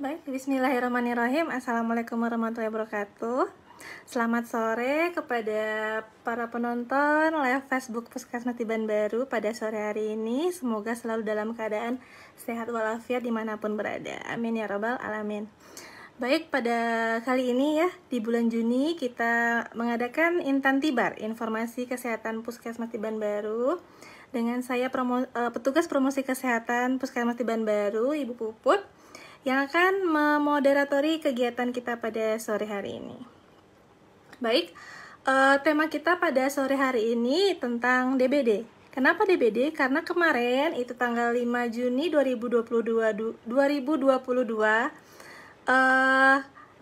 Baik, bismillahirrahmanirrahim. Assalamualaikum warahmatullahi wabarakatuh. Selamat sore kepada para penonton live Facebook Puskesmas Tiban Baru pada sore hari ini. Semoga selalu dalam keadaan sehat walafiat dimanapun berada. Amin ya robbal alamin. Baik, pada kali ini ya, di bulan Juni kita mengadakan Intan Tibar, informasi kesehatan Puskesmas Tiban Baru. Dengan saya petugas promosi kesehatan Puskesmas Tiban Baru, Ibu Puput, yang akan memoderatori kegiatan kita pada sore hari ini. Baik, tema kita pada sore hari ini tentang DBD. Kenapa DBD? Karena kemarin itu tanggal 5 Juni 2022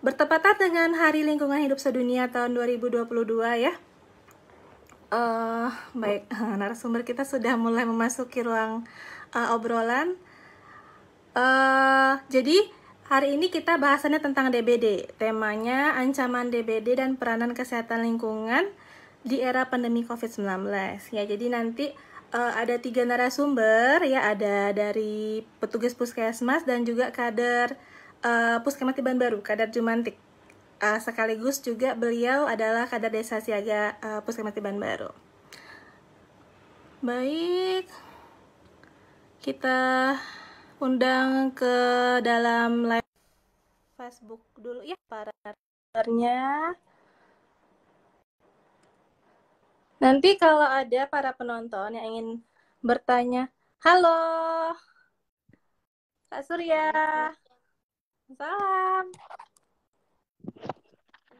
bertepatan dengan Hari Lingkungan Hidup Sedunia tahun 2022 ya. Baik, narasumber kita sudah mulai memasuki ruang obrolan. Jadi hari ini kita bahasannya tentang DBD. Temanya ancaman DBD dan peranan kesehatan lingkungan di era pandemi COVID-19. Ya, jadi nanti ada 3 narasumber ya, ada dari petugas puskesmas dan juga kader Puskesmas Tiban Baru, kader Jumantik. Sekaligus juga beliau adalah kader Desa Siaga Puskesmas Tiban Baru. Baik, kita undang ke dalam live Facebook dulu ya para narasumbernya. Nanti kalau ada para penonton yang ingin bertanya, halo Kak Surya, salam.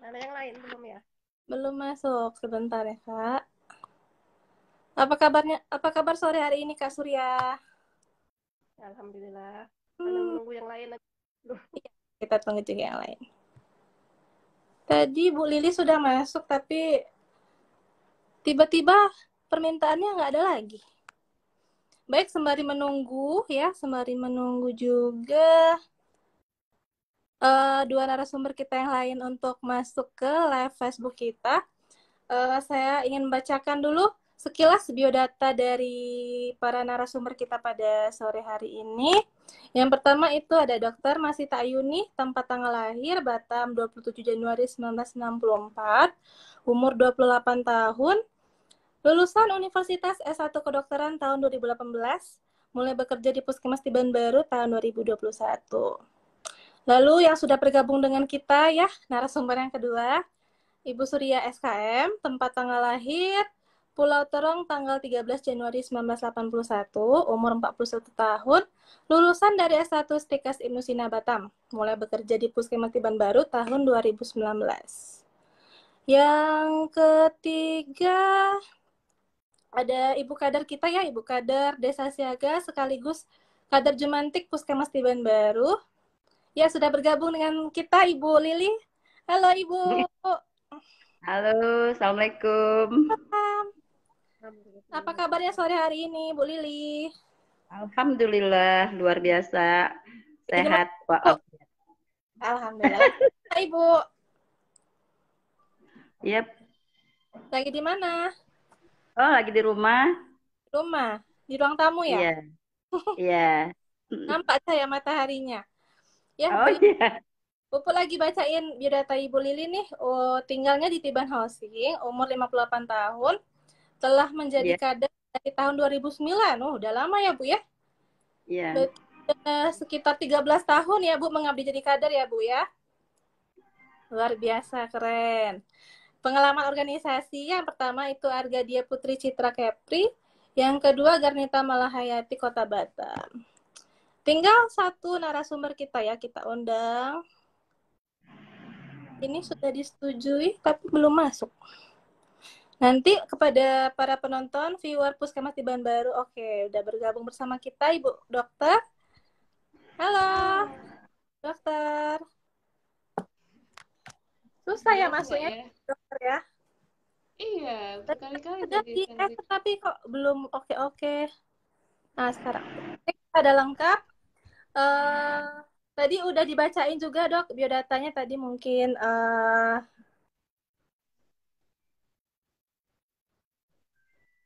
Ada yang lain belum ya? Belum masuk, sebentar ya Kak. Apa kabarnya? Apa kabar sore hari ini Kak Surya? Alhamdulillah. Sambil menunggu yang lain aja. Kita tunggu juga yang lain. Tadi Bu Lili sudah masuk, tapi tiba-tiba permintaannya nggak ada lagi. Baik, sembari menunggu ya, sembari menunggu juga dua narasumber kita yang lain untuk masuk ke live Facebook kita. Saya ingin membacakan dulu sekilas biodata dari para narasumber kita pada sore hari ini. Yang pertama itu ada Dr. Masita Ayuni, tempat tanggal lahir Batam 27 Januari 1964, umur 28 tahun, lulusan Universitas S1 Kedokteran tahun 2018, mulai bekerja di Puskesmas Tiban Baru tahun 2021. Lalu yang sudah bergabung dengan kita ya, narasumber yang kedua, Ibu Surya SKM, tempat tanggal lahir Pulau Terong tanggal 13 Januari 1981, umur 41 tahun, lulusan dari S1 Stikas Ibnu Batam, mulai bekerja di Puskesmas Tiban Baru tahun 2019. Yang ketiga ada Ibu Kader kita ya, Ibu Kader Desa Siaga sekaligus Kader Jumantik Puskesmas Tiban Baru. Ya, sudah bergabung dengan kita Ibu Lili. Halo Ibu. Halo, Assalamualaikum. Apa kabarnya sore hari ini, Bu Lili? Alhamdulillah, luar biasa. Sehat. Alhamdulillah. Hai, Ibu. Yep. Lagi di mana? Oh, lagi di rumah. Rumah? Di ruang tamu ya? Iya. Iya. Nampak saya mataharinya. Ya, Oh iya. Puput lagi bacain biodata Ibu Lili nih. Tinggalnya di Tiban Housing, umur 58 tahun. Telah menjadi kader dari tahun 2009. Udah lama ya, Bu ya? Iya. Sekitar 13 tahun ya, Bu, mengabdi jadi kader ya, Bu ya? Luar biasa, keren. Pengalaman organisasi yang pertama itu Argadia Putri Citra Kepri, yang kedua Garnita Malahayati Kota Batam. Tinggal satu narasumber kita ya, kita undang. Ini sudah disetujui tapi belum masuk. Nanti kepada para penonton, viewer Puskesmas Tiban Baru, oke, udah bergabung bersama kita Ibu Dokter. Halo, Dokter. Susah ya masuknya, ya? Dokter ya? Iya, berkali-kali tadi. Tapi kok belum oke. Nah, sekarang ada lengkap. Tadi udah dibacain juga, Dok, biodatanya tadi mungkin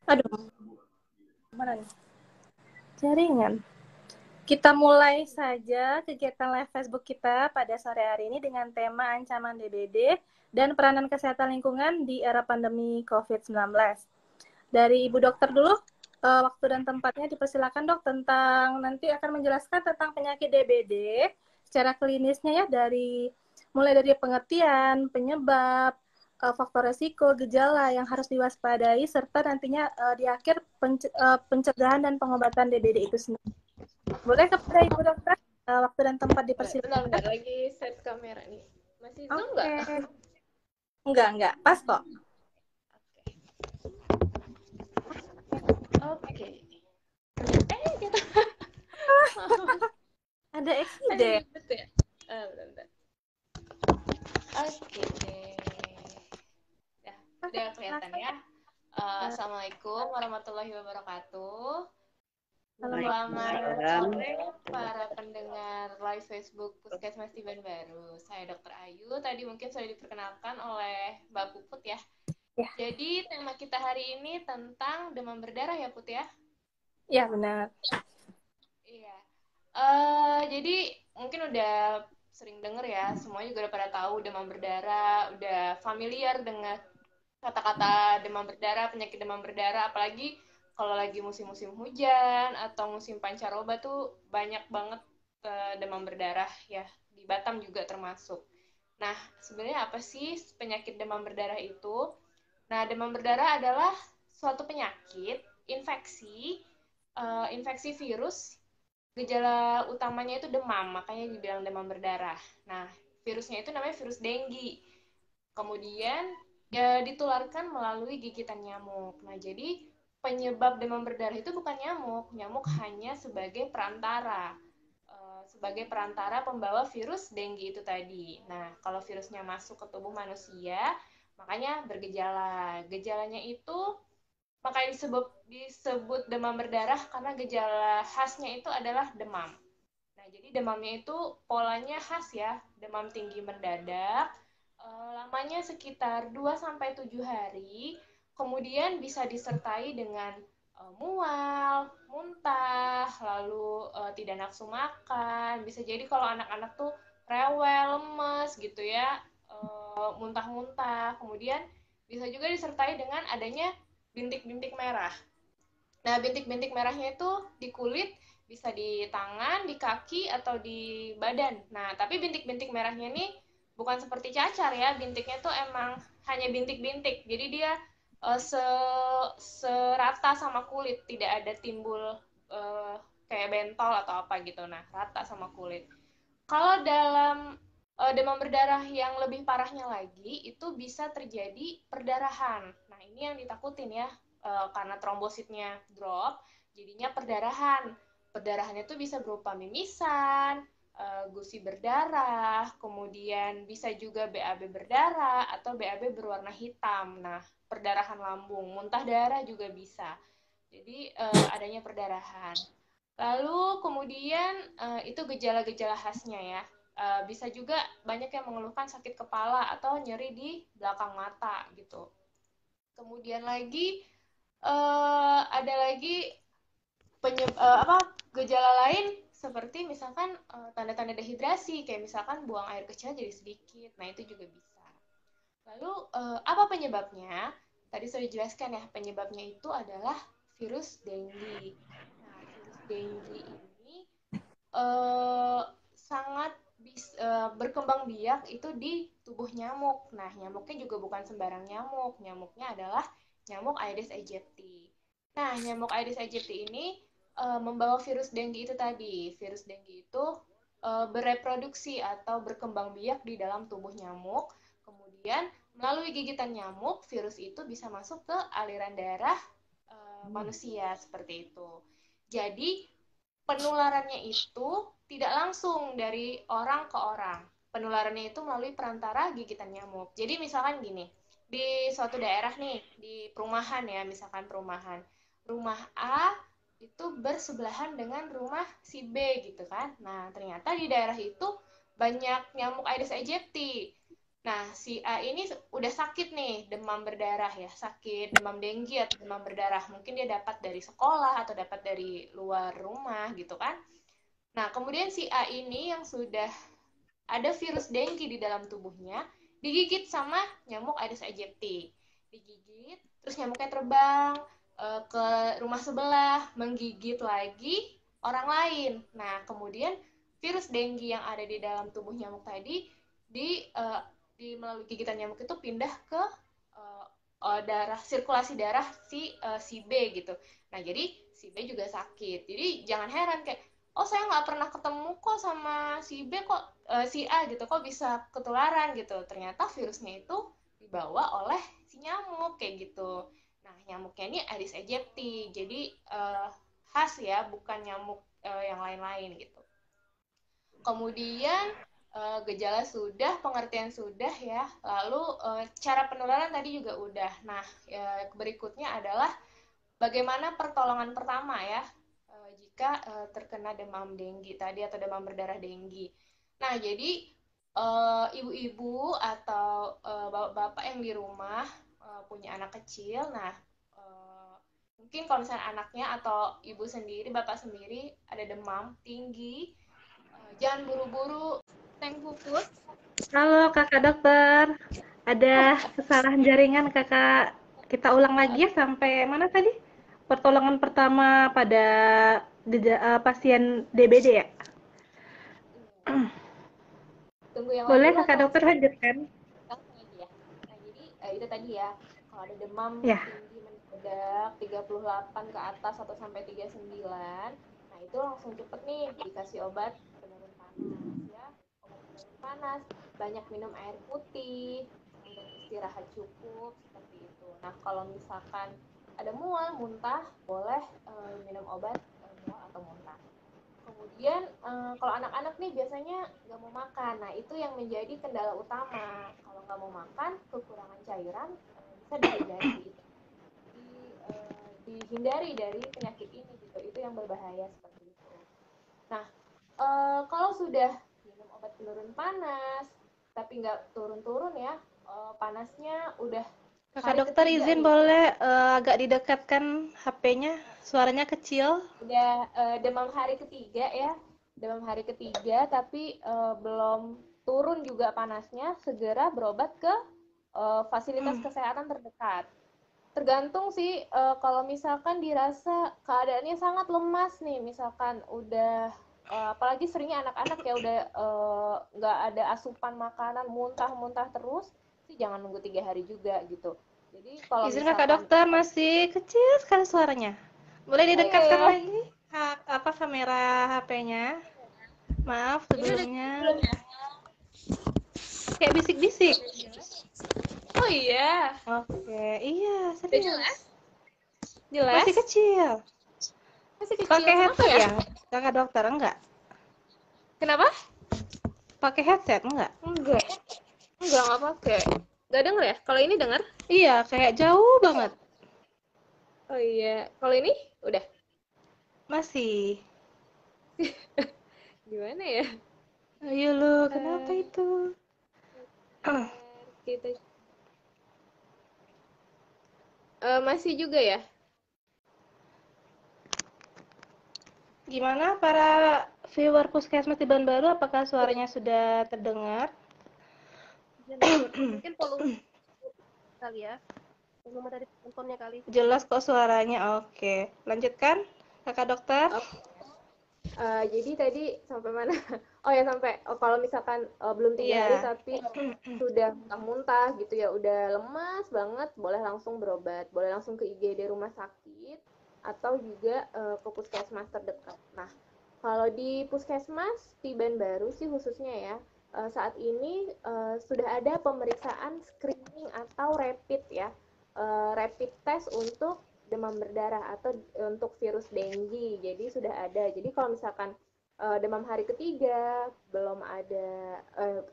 aduh. Mana nih? Jaringan. Kita mulai saja kegiatan live Facebook kita pada sore hari ini dengan tema ancaman DBD dan peranan kesehatan lingkungan di era pandemi COVID-19. Dari Ibu Dokter dulu, waktu dan tempatnya dipersilakan Dok, tentang nanti akan menjelaskan tentang penyakit DBD secara klinisnya ya, mulai dari pengertian, penyebab, faktor resiko, gejala yang harus diwaspadai, serta nantinya di akhir pencegahan dan pengobatan DBD itu sendiri. Boleh kepada Ibu Dokter, waktu dan tempat dipersilakan. Bentar, lagi set kamera nih. Masih zoom nggak? Enggak. Pas kok. Oke. Kita ada eksiden. ribet ya. Bentar. Oke deh. Ya, udah kelihatan ya. Assalamualaikum warahmatullahi wabarakatuh. Selamat sore para pendengar live Facebook Puskesmas Tiban Baru. Saya Dr. Ayu. Tadi mungkin sudah diperkenalkan oleh Mbak Puput ya. Jadi tema kita hari ini tentang demam berdarah ya Put ya? Iya benar. Iya. Jadi mungkin udah sering denger ya, semuanya juga udah pada tahu demam berdarah, udah familiar dengan kata-kata demam berdarah, penyakit demam berdarah, apalagi kalau lagi musim-musim hujan atau musim pancaroba tuh banyak banget demam berdarah ya, di Batam juga termasuk. Nah, sebenarnya apa sih penyakit demam berdarah itu? Nah, demam berdarah adalah suatu penyakit infeksi virus. Gejala utamanya itu demam, makanya dibilang demam berdarah. Nah, virusnya itu namanya virus denggi. Kemudian ya ditularkan melalui gigitan nyamuk. Nah, jadi penyebab demam berdarah itu bukan nyamuk. Nyamuk hanya sebagai perantara. Sebagai perantara pembawa virus denggi itu tadi. Nah, kalau virusnya masuk ke tubuh manusia, makanya bergejala. Gejalanya itu makanya disebut demam berdarah karena gejala khasnya itu adalah demam. Nah, jadi demamnya itu polanya khas ya, demam tinggi mendadak, lamanya sekitar 2-7 hari, kemudian bisa disertai dengan mual, muntah, lalu tidak nafsu makan, bisa jadi kalau anak-anak tuh rewel, lemes gitu ya, muntah-muntah, kemudian bisa juga disertai dengan adanya bintik-bintik merah. Nah, bintik-bintik merahnya itu di kulit, bisa di tangan, di kaki, atau di badan. Nah, tapi bintik-bintik merahnya ini bukan seperti cacar ya, bintiknya tuh emang hanya bintik-bintik. Jadi dia serata sama kulit, tidak ada timbul kayak bentol atau apa gitu. Nah, rata sama kulit. Kalau dalam demam berdarah yang lebih parahnya lagi, itu bisa terjadi perdarahan. Nah, ini yang ditakutin ya, karena trombositnya drop, jadinya perdarahan. Perdarahannya itu bisa berupa mimisan, gusi berdarah, kemudian bisa juga BAB berdarah, atau BAB berwarna hitam. Nah, perdarahan lambung, muntah darah juga bisa. Jadi, adanya perdarahan. Lalu kemudian itu gejala-gejala khasnya ya. Bisa juga banyak yang mengeluhkan sakit kepala atau nyeri di belakang mata gitu. Kemudian lagi ada lagi gejala lain seperti misalkan tanda-tanda dehidrasi, kayak misalkan buang air kecil jadi sedikit. Nah, itu juga bisa. Lalu apa penyebabnya? Tadi sudah dijelaskan ya, penyebabnya itu adalah virus dengue. Nah, virus dengue ini sangat berkembang biak itu di tubuh nyamuk. Nah, nyamuknya juga bukan sembarang nyamuk. Nyamuknya adalah nyamuk Aedes aegypti. Nah, nyamuk Aedes aegypti ini membawa virus dengue itu tadi. Virus dengue itu bereproduksi atau berkembang biak di dalam tubuh nyamuk. Kemudian, melalui gigitan nyamuk, virus itu bisa masuk ke aliran darah manusia seperti itu. Jadi, penularannya itu tidak langsung dari orang ke orang. Penularannya itu melalui perantara gigitan nyamuk. Jadi misalkan gini, di suatu daerah nih, di perumahan ya, misalkan perumahan. Rumah A itu bersebelahan dengan rumah si B gitu kan. Nah, ternyata di daerah itu banyak nyamuk Aedes aegypti. Nah, si A ini udah sakit nih, demam berdarah ya, sakit demam denggi atau demam berdarah. Mungkin dia dapat dari sekolah atau dapat dari luar rumah gitu kan. Nah, kemudian si A ini yang sudah ada virus dengki di dalam tubuhnya, digigit sama nyamuk Aedes aegypti. Digigit, terus nyamuknya terbang ke rumah sebelah, menggigit lagi orang lain. Nah, kemudian virus dengki yang ada di dalam tubuh nyamuk tadi di melalui gigitan nyamuk itu pindah ke sirkulasi darah si B gitu. Nah, jadi si B juga sakit. Jadi jangan heran kayak, oh saya nggak pernah ketemu kok sama si B kok si A gitu, kok bisa ketularan gitu. Ternyata virusnya itu dibawa oleh si nyamuk kayak gitu. Nah, nyamuknya ini Aedes aegypti. Jadi khas ya, bukan nyamuk yang lain-lain gitu. Kemudian gejala sudah, pengertian sudah ya. Lalu cara penularan tadi juga udah. Nah, berikutnya adalah bagaimana pertolongan pertama ya jika terkena demam denggi tadi atau demam berdarah denggi. Nah, jadi ibu-ibu atau bapak-bapak yang di rumah punya anak kecil, nah mungkin kalau misalnya anaknya atau ibu sendiri, bapak sendiri ada demam tinggi, jangan buru-buru Teng Puput. Halo kakak dokter, ada kesalahan jaringan kakak. Kita ulang lagi ya sampai mana tadi? Pertolongan pertama pada pasien DBD ya? Tunggu yang Boleh lain dulu kakak atau dokter lanjutkan? langsung aja ya. Nah, jadi itu tadi ya, kalau ada demam Ya. tinggi mendadak 38 ke atas atau sampai 39, nah itu langsung cepet nih dikasih obat penurun panas ya. Obat penurun panas, banyak minum air putih dan istirahat cukup seperti itu. Nah, kalau misalkan ada mual, muntah, boleh minum obat mual atau muntah. Kemudian kalau anak-anak nih biasanya nggak mau makan. Nah, itu yang menjadi kendala utama. Kalau nggak mau makan, kekurangan cairan bisa dihindari. Dihindari dari penyakit ini gitu. Itu yang berbahaya seperti itu. Nah, kalau sudah minum obat penurun panas, tapi nggak turun-turun ya, panasnya udah Kakak hari dokter ketiga izin nih. boleh agak didekatkan HP-nya, suaranya kecil. Udah demam hari ketiga ya, demam hari ketiga tapi belum turun juga panasnya, segera berobat ke fasilitas kesehatan terdekat. Tergantung sih kalau misalkan dirasa keadaannya sangat lemas nih, misalkan udah apalagi seringnya anak-anak ya udah nggak ada asupan makanan, muntah-muntah terus sih, jangan nunggu 3 hari juga gitu. Jadi kalau Izin kakak misalkan dokter, masih kecil sekali suaranya. Boleh oh iya didekatkan ya, lagi kamera HP-nya? Maaf ini udah sebelumnya. belum ya? Kayak bisik-bisik. Oh iya, Oke, iya udah jelas? serius. Jelas? Masih kecil. Masih kecil. Pakai Kenapa headset ya? ya, kakak dokter? Enggak. Kenapa? Pakai headset enggak? Enggak. Enggak pakai. Enggak denger ya? Kalau ini denger? Iya, kayak jauh banget. Oh iya. Kalau ini udah. Masih. Gimana ya? Ayo lu, kenapa Eh, itu? kita masih juga ya? Gimana para viewer Puskesmas di Baru? Apakah suaranya sudah terdengar? Mungkin volume kali ya. Volume dari handphonenya kali. Jelas kok suaranya. Oke, lanjutkan, kakak dokter. Jadi tadi sampai mana? Oh ya sampai kalau misalkan belum 3 hari Iya. tapi sudah muntah gitu ya, udah lemas banget, boleh langsung berobat, boleh langsung ke IGD rumah sakit atau juga ke puskesmas terdekat. Nah, kalau di puskesmas di Baru sih khususnya ya, saat ini sudah ada pemeriksaan screening atau rapid ya, rapid test untuk demam berdarah atau untuk virus denggi. Jadi sudah ada. Jadi kalau misalkan demam hari ketiga belum ada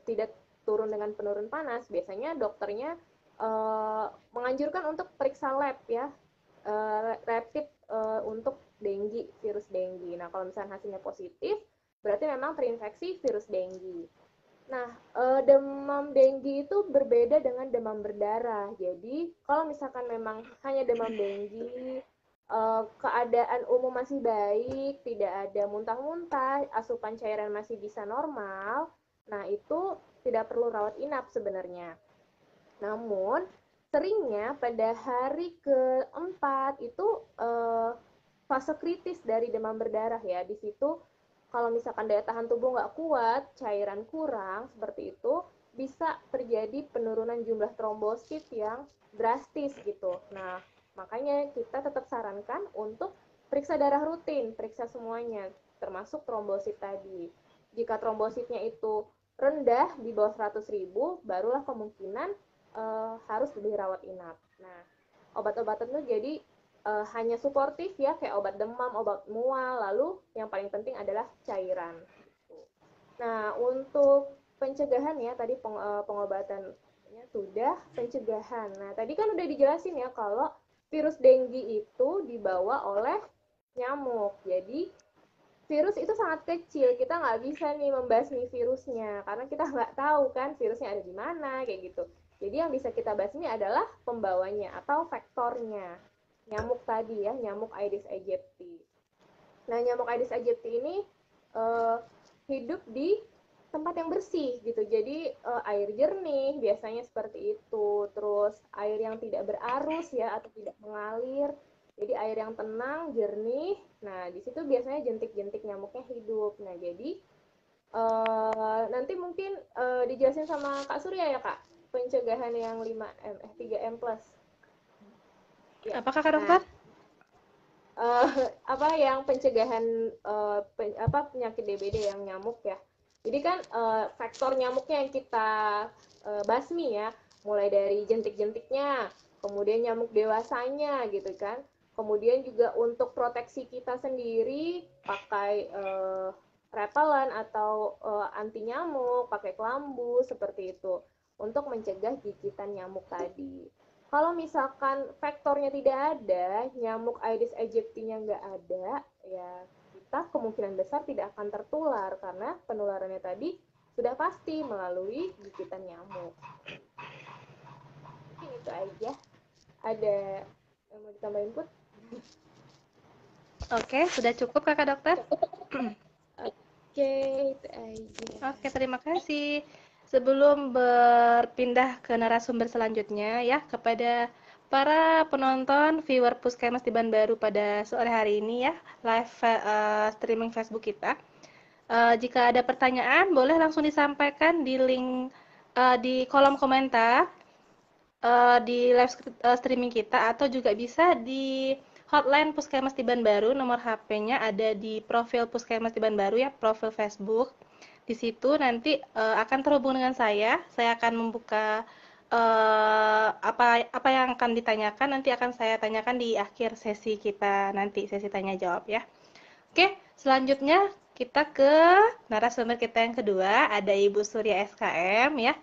tidak turun dengan penurun panas, biasanya dokternya menganjurkan untuk periksa lab ya, rapid untuk denggi, virus denggi. Nah, kalau misalnya hasilnya positif, berarti memang terinfeksi virus denggi. Nah, demam denggi itu berbeda dengan demam berdarah. Jadi, kalau misalkan memang hanya demam denggi, keadaan umum masih baik, tidak ada muntah-muntah, asupan cairan masih bisa normal, nah itu tidak perlu rawat inap sebenarnya. Namun, seringnya pada hari keempat itu fase kritis dari demam berdarah ya. Di situ kalau misalkan daya tahan tubuh nggak kuat, cairan kurang, seperti itu, bisa terjadi penurunan jumlah trombosit yang drastis gitu. Nah, makanya kita tetap sarankan untuk periksa darah rutin, periksa semuanya, termasuk trombosit tadi. Jika trombositnya itu rendah di bawah 100.000, barulah kemungkinan harus dirawat inap. Nah, obat-obatan itu jadi hanya suportif ya, kayak obat demam, obat mual, lalu yang paling penting adalah cairan. Nah, untuk pencegahan ya, tadi pengobatannya sudah, pencegahan. Nah, tadi kan udah dijelasin ya kalau virus dengue itu dibawa oleh nyamuk. Jadi, virus itu sangat kecil, kita nggak bisa nih membasmi virusnya, karena kita nggak tahu kan virusnya ada di mana, kayak gitu. Jadi yang bisa kita basmi adalah pembawanya atau vektornya. Nyamuk tadi ya, nyamuk Aedes aegypti. Nah, nyamuk Aedes aegypti ini uh, hidup di tempat yang bersih gitu. Jadi air jernih biasanya seperti itu. Terus air yang tidak berarus ya atau tidak mengalir. Jadi air yang tenang, jernih. Nah, di situ biasanya jentik-jentik nyamuknya hidup. Nah, jadi nanti mungkin dijelasin sama Kak Surya ya, Kak. Pencegahan yang 5M, 3M plus. Ya. Apakah Kak Dokter? Apa yang pencegahan penyakit DBD yang nyamuk ya. Jadi kan faktor nyamuknya yang kita basmi ya, mulai dari jentik-jentiknya, kemudian nyamuk dewasanya gitu kan. Kemudian juga untuk proteksi kita sendiri pakai repellent atau anti nyamuk, pakai kelambu seperti itu untuk mencegah gigitan nyamuk tadi. Kalau misalkan faktornya tidak ada, nyamuk Aedes aegypti-nya nggak ada, ya kita kemungkinan besar tidak akan tertular karena penularannya tadi sudah pasti melalui gigitan nyamuk. Mungkin itu aja. Ada yang mau ditambahin, Put? Oke, sudah cukup Kakak Dokter? Oke, itu aja. Oke, terima kasih. Sebelum berpindah ke narasumber selanjutnya ya, kepada para penonton viewer Puskesmas Tiban Baru pada sore hari ini ya, live streaming Facebook kita. Jika ada pertanyaan, boleh langsung disampaikan di link di kolom komentar di live streaming kita, atau juga bisa di hotline Puskesmas Tiban Baru. Nomor HP-nya ada di profil Puskesmas Tiban Baru ya, profil Facebook. Di situ nanti akan terhubung dengan saya. Saya akan membuka apa yang akan ditanyakan, nanti akan saya tanyakan di akhir sesi kita nanti, sesi tanya jawab ya. Oke, selanjutnya kita ke narasumber kita yang kedua, ada Ibu Surya SKM ya.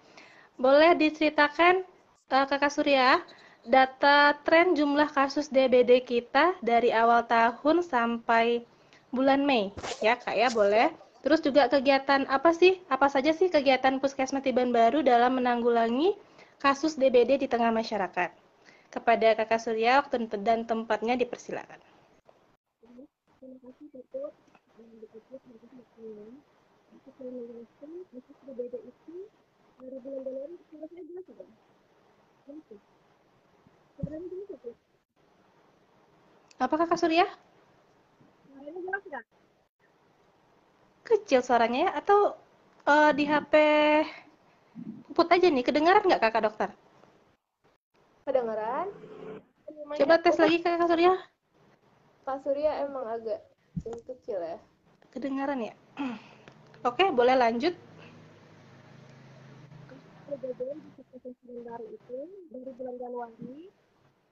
Boleh diceritakan Kakak Surya, data tren jumlah kasus DBD kita dari awal tahun sampai bulan Mei ya Kak ya, boleh. Terus juga kegiatan apa saja sih kegiatan Puskesmas Tiban Baru dalam menanggulangi kasus DBD di tengah masyarakat? Kepada Kakak Surya, waktu dan tempatnya dipersilakan. Terima kasih, Put. Saya menjelaskan kasus DBD itu dari bulan Januari sudah saya jelas sudah. Suaranya jelas ya? Apa Kakak Surya? Suaranya jelas nggak? Kecil suaranya ya, atau di HP Put aja nih, kedengaran nggak Kakak Dokter? Kedengaran? Coba tes lagi Kakak Surya. Kak Surya emang agak kecil ya. Kedengaran ya? Oke, boleh lanjut. Kejadian di Puskesmas Tiban Baru itu dari bulan Januari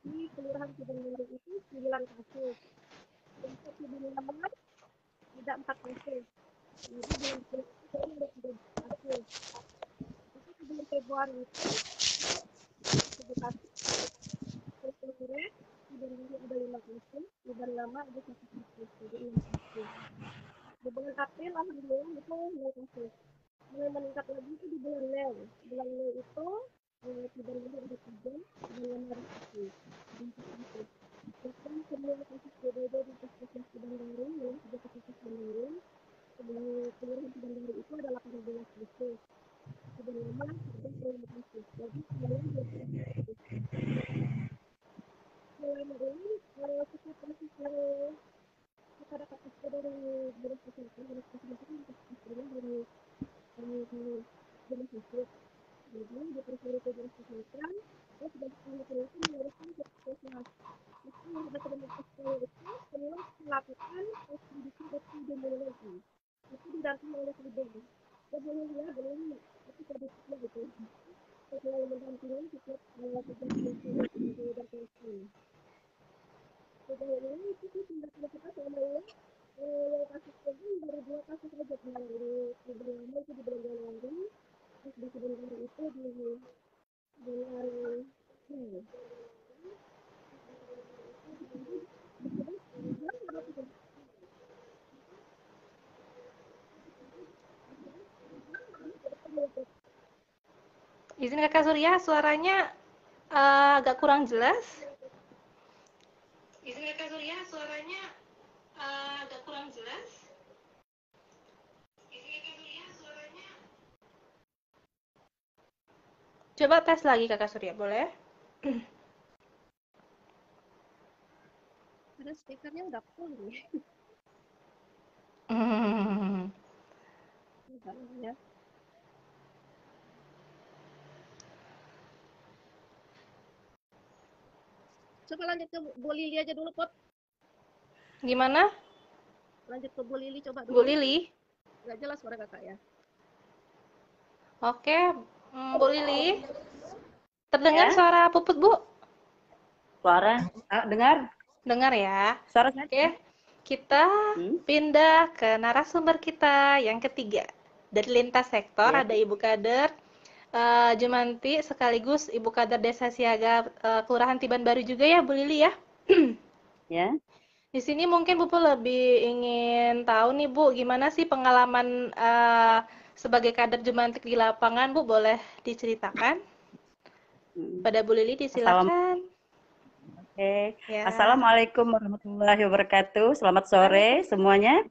di Kelurahan Tiban Baru itu 9 kasus. Untuk Tiban Baru ada 4 kasus. Jadi bulan Januari itu ada 3 kasus. Itu di bulan Februari itu 7 kasus. Terus kemarin Tiban Baru ada 5 kasus. Tiban Lama ada 1 kasus. Jadi 6 kasus. Di bulan April alhamdulillah itu 0 kasus. Mulai meningkat lagi itu di bulan Mei. Bulan Mei itu Tiban Baru ada 3, bulan Lama ada 1. Bahkan semua kasus DBD di Puskesmas Kedanggaru yang sudah kasus Bandung, kelurahan Kedanggaru itu adalah 18 kasus. Sebenarnya ada 10 kasus, jadi sebenarnya 20 kasus. Selama ini setiap kasus yang kita dapat dari dinas kesehatan itu kan kasusnya dari dinas sakit. Jadi dipercaya ke dinas kesehatan, terus sudah diperlukan meluruskan ke puskesmas. Itu yang sudah terdapat itu semua melakukan pendidikan epidemiologi. Itu didampingi oleh Bidang. Ya boleh ya, boleh. Itu prediksi gitu. Setelah mendampingi setiap 3 minggu berkali. Sejauh ini itu tindakan kita selama ini yang kasus ini baru 2 kasus saja kemarin di Belanda itu di bulan Januari, terus di Kedungari itu di Januari. Izin Kakak Surya, suaranya agak kurang jelas. Izin Kakak Surya, suaranya agak kurang jelas. Izin Kakak Surya, suaranya. Coba tes lagi Kakak Surya, boleh? Ada speakernya udah full nih. Ya. Coba lanjut ke Bu Lili aja dulu, Pot. Gimana? Lanjut ke Bu Lili coba dulu. Bu Lili? Nggak jelas suara kakak ya. Oke, Bu Lili. Terdengar Ya. suara Puput, Bu? Suara, dengar? Dengar ya. Suara saya? Oke, kita pindah ke narasumber kita yang ketiga. Dari lintas sektor Ya. ada Ibu Kader Jumanti sekaligus Ibu Kader Desa Siaga Kelurahan Tiban Baru juga ya, Bu Lili ya. Ya. Di sini mungkin Bu lebih ingin tahu nih Bu, gimana sih pengalaman sebagai kader Jumantik di lapangan, Bu, boleh diceritakan? Pada Bu Lili disilakan. Oke. Ya. Assalamualaikum warahmatullahi wabarakatuh. Selamat sore semuanya.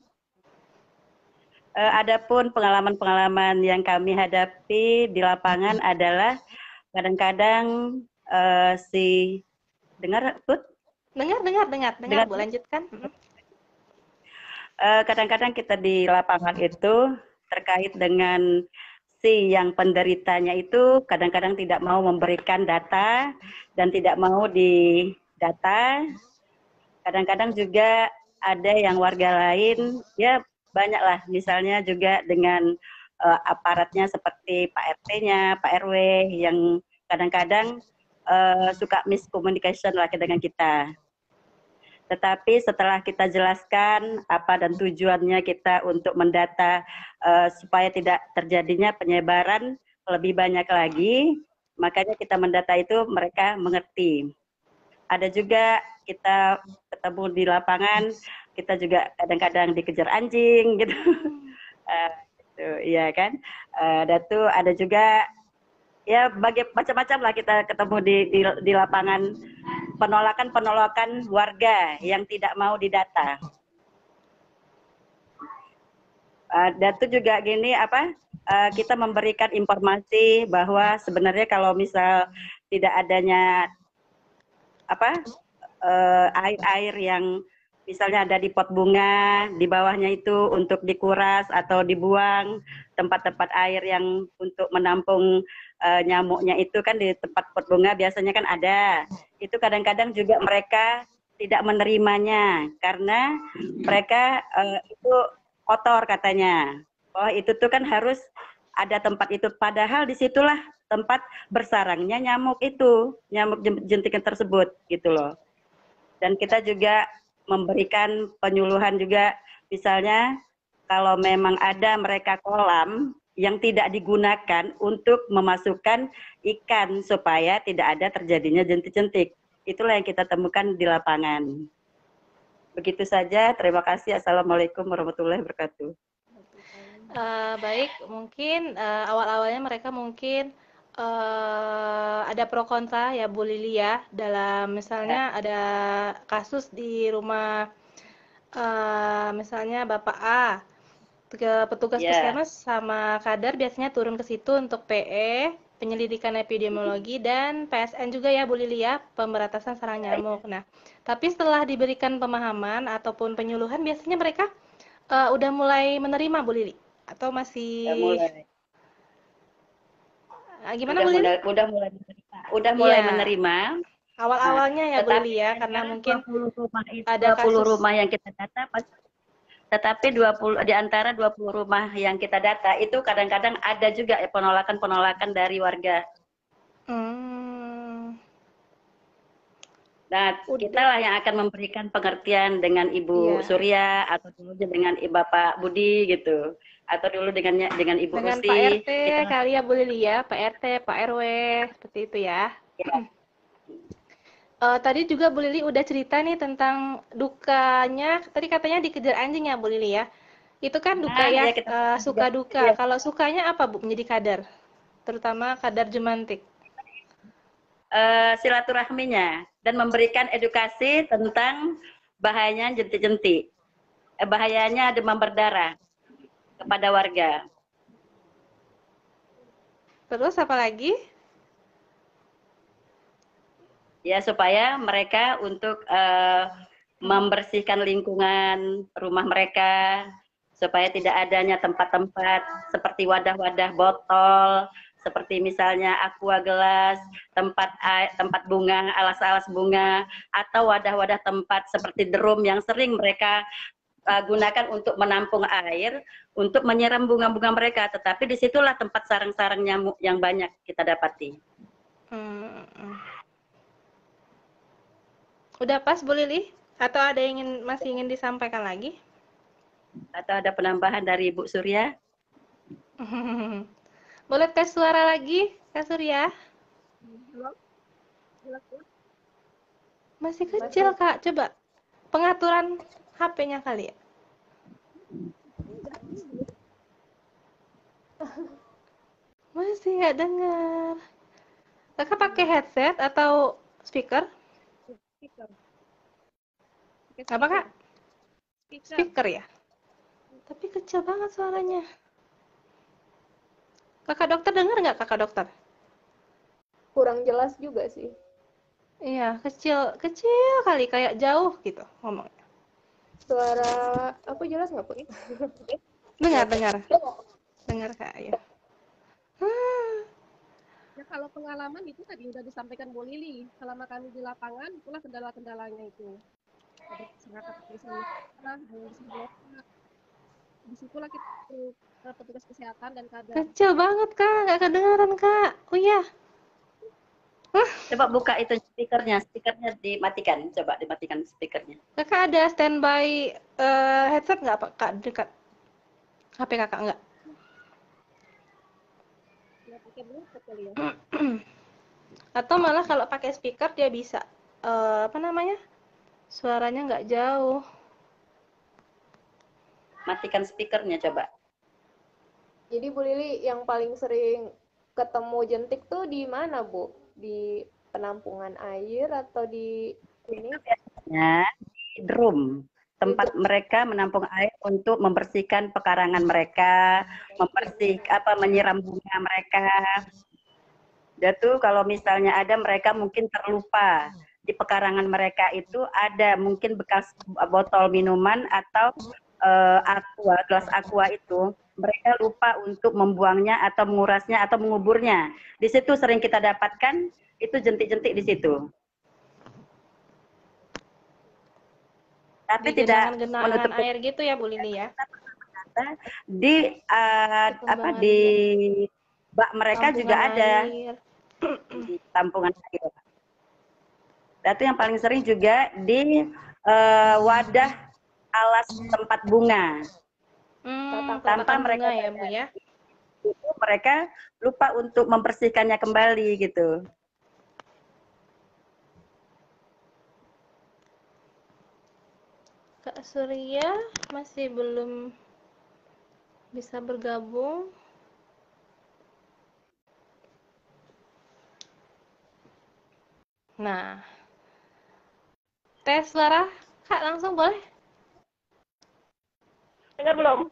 Adapun pengalaman-pengalaman yang kami hadapi di lapangan adalah kadang-kadang dengar, Put? Dengar, Bu, lanjutkan. Kadang-kadang kita di lapangan itu terkait dengan si yang penderitanya itu kadang-kadang tidak mau memberikan data dan tidak mau didata. Kadang-kadang juga ada yang warga lain, ya banyaklah, misalnya juga dengan aparatnya seperti Pak RT-nya, Pak RW, yang kadang-kadang suka miscommunication lah dengan kita. Tetapi setelah kita jelaskan apa dan tujuannya kita untuk mendata supaya tidak terjadinya penyebaran lebih banyak lagi, makanya kita mendata itu mereka mengerti. Ada juga kita ketemu di lapangan, kita juga kadang-kadang dikejar anjing gitu. Gitu, iya kan. Dan tuh ada juga ya macam-macam lah kita ketemu di lapangan, penolakan warga yang tidak mau didata. Dan itu juga gini kita memberikan informasi bahwa sebenarnya kalau misal tidak adanya air-air yang misalnya ada di pot bunga, di bawahnya itu untuk dikuras atau dibuang, tempat-tempat air yang untuk menampung nyamuknya itu kan di tempat pot bunga biasanya kan ada. Itu kadang-kadang juga mereka tidak menerimanya karena mereka itu kotor katanya. Oh itu tuh kan harus ada tempat itu, padahal disitulah tempat bersarangnya nyamuk itu, nyamuk jentikan tersebut gitu loh. Dan kita juga memberikan penyuluhan juga, misalnya kalau memang ada mereka kolam yang tidak digunakan untuk memasukkan ikan supaya tidak ada terjadinya jentik-jentik. Itulah yang kita temukan di lapangan. Begitu saja, terima kasih. Assalamualaikum warahmatullahi wabarakatuh. Baik, mungkin awal-awalnya mereka mungkin ada pro kontra ya Bu Lili ya, dalam misalnya ada kasus di rumah misalnya Bapak A, petugas Ya, puskesmas sama kadar biasanya turun ke situ untuk PE, penyelidikan epidemiologi, dan PSN juga ya Bu Lili ya, pemberantasan sarang nyamuk. Nah, tapi setelah diberikan pemahaman ataupun penyuluhan, biasanya mereka udah mulai menerima Bu Lili? Atau udah masih mulai. gimana Bu Lili? Udah mulai menerima. Udah mulai Iya, menerima. Nah, awal-awalnya ya Bu tetapi Lili ya, di karena antara mungkin 20 rumah ada 20 kasus. rumah yang kita data tetapi 20 di antara 20 rumah yang kita data itu kadang-kadang ada juga penolakan-penolakan dari warga. Hmm, Nah, kita udah, lah yang akan memberikan pengertian dengan Ibu iya. Surya atau dulu dengan Bapak Budi gitu. Atau dulu dengan Ibu Dengan Pak Rusi, RT kita kali ya Bu Lili ya, Pak RT, Pak RW, seperti itu ya. ya, Tadi juga Bu Lili udah cerita nih tentang dukanya, tadi katanya dikejar anjing ya Bu Lili ya. Itu kan duka nah, ya, ya kita suka duka. ya, Kalau sukanya apa Bu menjadi kadar? Terutama kadar Jumantik. silaturahminya dan memberikan edukasi tentang bahayanya jentik-jentik, bahayanya demam berdarah kepada warga. Terus apa lagi? Ya supaya mereka untuk membersihkan lingkungan rumah mereka supaya tidak adanya tempat-tempat seperti wadah-wadah botol seperti misalnya aqua gelas, tempat bunga, alas-alas bunga atau wadah-wadah tempat seperti drum yang sering mereka gunakan untuk menampung air untuk menyiram bunga-bunga mereka, tetapi disitulah tempat sarang-sarang nyamuk yang banyak kita dapati. Hmm, udah pas Bu Lili? Atau ada yang masih ingin disampaikan lagi? Atau ada penambahan dari Ibu Surya? Boleh tes suara lagi, Kak Surya? Halo? Masih kecil, Kak. Coba pengaturan HP-nya kali ya. Masih nggak dengar. Kakak pakai headset atau speaker? Speaker. Apa, Kak? Speaker. Speaker ya? Tapi kecil banget suaranya. Kakak dokter dengar nggak, Kakak dokter? Kurang jelas juga sih. Iya, kecil, kecil kali, kayak jauh gitu ngomongnya. Suara aku jelas nggak, Put? Dengar, dengar. Dengar, Kak. Ya. Ya kalau pengalaman itu tadi udah disampaikan Bu Lili, selama kami di lapangan itulah kendala-kendalanya itu. Ada masyarakat di sana, ada yang bisa lokal. Disitulah kita perlu petugas kesehatan dan kadar. Kecil banget, Kak. Nggak kedengaran, Kak. Oh iya. Coba buka itu speakernya dimatikan. Coba dimatikan speakernya. Kakak ada standby headset nggak, Pak, Kak, dekat HP Kakak nggak? Ya pakai bluetooth kali ya. Atau malah kalau pakai speaker dia bisa apa namanya? Suaranya nggak jauh. Matikan speakernya coba. Jadi Bu Lili yang paling sering ketemu jentik tuh di mana, Bu? Di penampungan air atau di ini? Biasanya di drum, tempat mereka menampung air untuk membersihkan pekarangan mereka, menyiram bunga mereka. Dan tuh kalau misalnya ada mereka mungkin terlupa di pekarangan mereka itu ada mungkin bekas botol minuman atau gelas aqua itu mereka lupa untuk membuangnya atau mengurasnya atau menguburnya. Di situ sering kita dapatkan itu jentik-jentik di situ. Tapi Di tidak genangan-genangan menutup air gitu ya, Bu Lili ya? di di bak mereka juga Tampungan ada air. di tampungan air. Itu yang paling sering juga di wadah alas tempat bunga. Tanpa Tatakan mereka bunga ya, Bu ya? itu mereka lupa untuk membersihkannya kembali gitu. Kak Surya masih belum bisa bergabung. Nah, tes suara Kak langsung boleh? Dengar belum?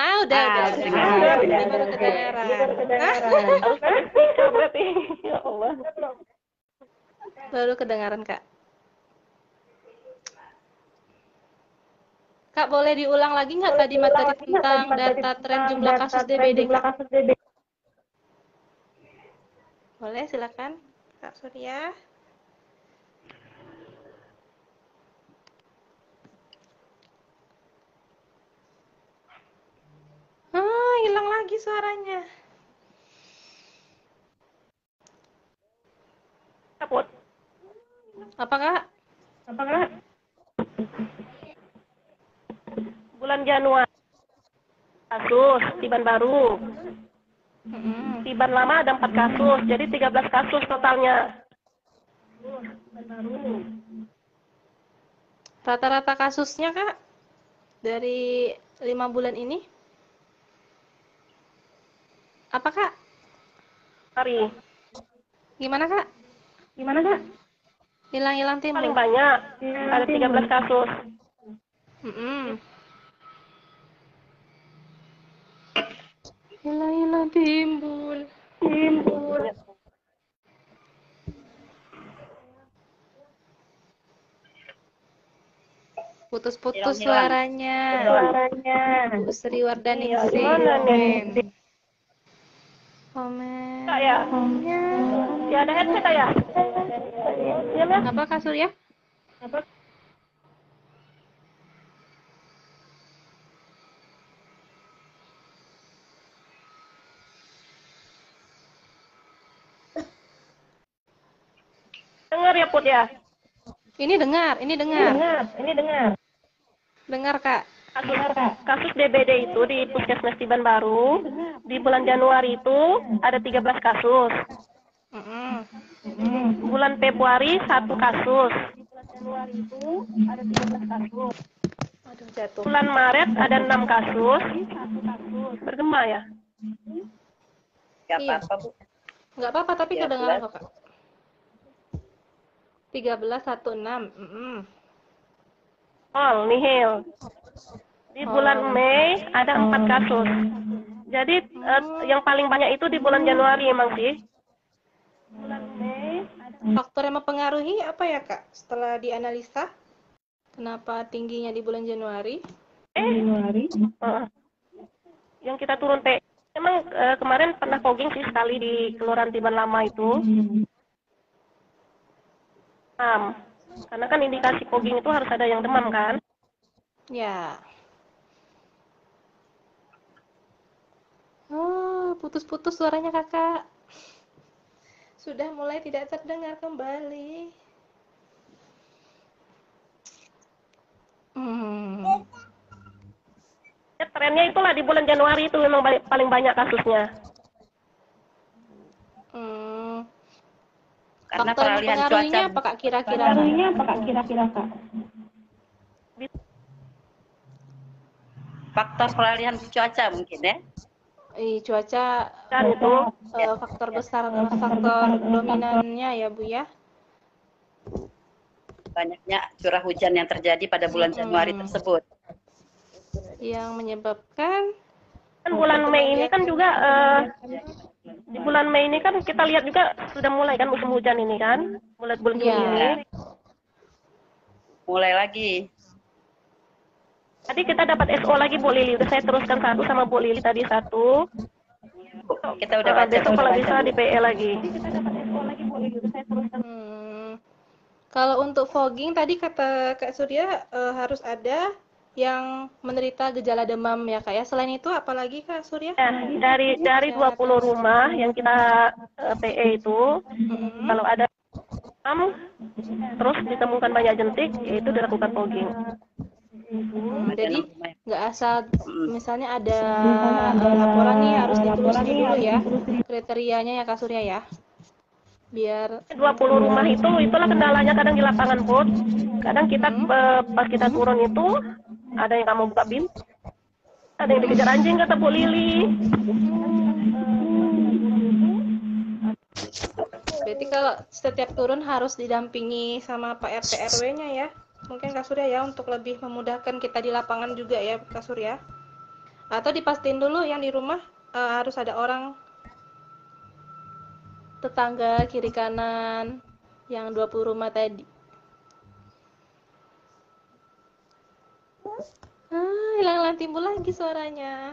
Udah. Ini baru kedengaran. Harus pakai speaker berarti. Ya Allah. Baru kedengaran, Kak. Kak, boleh diulang lagi nggak tadi materi tentang data tren jumlah kasus DBD, Kak? Boleh, silakan, Kak Surya. Hilang lagi suaranya. Kaput. Apa, Kak? Bulan Januari kasus Tiban baru. Tiban lama ada 4 kasus, jadi 13 kasus totalnya. Rata-rata kasusnya, Kak, dari 5 bulan ini? Apa, Kak? Hari. Gimana, Kak? Hilang-hilang timbul. Paling banyak ada 13 kasus. Hilang-hilang timbul. Putus-putus suaranya. Bu Sri Wardani komen. Kak ya? Ya ada headset ya? Iya, Mas. Apa, Kak Surya? Dengar ya, Put ya? Ini dengar. Dengar, Kak. Kasus DBD itu di Puskesmas Tiban Baru di bulan Januari itu ada 13 kasus. Bulan Februari 1 kasus. Aduh, jatuh. Bulan Maret ada 6 kasus. Bergema ya? Nggak Iya. apa-apa, Bu. Nggak apa-apa, tapi 13. kedengaran kok, Kak. 1316. Nihil. Di bulan Mei ada 4 kasus. Jadi yang paling banyak itu di bulan Januari emang sih. Faktor yang mempengaruhi apa ya, Kak? Setelah dianalisa, kenapa tingginya di bulan Januari? Yang kita turun emang kemarin pernah fogging sih sekali di Kelurahan Tiban Lama itu. Karena kan indikasi fogging itu harus ada yang demam kan? Ya. Putus-putus suaranya, Kakak. Sudah mulai tidak terdengar kembali. Ya, trennya itulah di bulan Januari itu memang paling banyak kasusnya. Karena Faktor peralihan mempengaruhinya cuaca. apa, Kak, kira-kira? Kak? Faktor peralihan cuaca mungkin ya. Cuaca Kan itu faktor besar, faktor dominannya ya, Bu ya. Banyaknya curah hujan yang terjadi pada bulan Januari tersebut. Yang menyebabkan kan bulan Mei ini kan juga di bulan Mei ini kan kita lihat juga sudah mulai kan musim hujan ini kan, mulai bulan Juni ini. Mulai lagi. Tadi kita dapat SO lagi Bu Lili, udah saya teruskan satu sama Bu Lili tadi satu. Kita udah baca. Besok kalau bisa di PE lagi. Kalau untuk fogging tadi kata Kak Surya harus ada yang menderita gejala demam ya, Kak ya. Selain itu apalagi, Kak Surya? Dari 20 rumah yang kita PE itu, kalau ada demam terus ditemukan banyak jentik, yaitu dilakukan fogging. Jadi nggak asal misalnya ada laporan nih harus ditelusuri dulu ya kriterianya ya, Kak Surya ya. Biar 20 rumah itulah kendalanya kadang di lapangan, Put. Kadang kita pas kita turun itu ada yang kamu buka pintu, ada yang dikejar anjing kata Bu Lili. Berarti kalau setiap turun harus didampingi sama Pak RT RW-nya ya. Mungkin Kak Surya ya untuk lebih memudahkan kita di lapangan juga ya Kak Surya. Atau dipastiin dulu yang di rumah harus ada orang tetangga kiri kanan yang 20 rumah tadi. Hilang timbul lagi suaranya.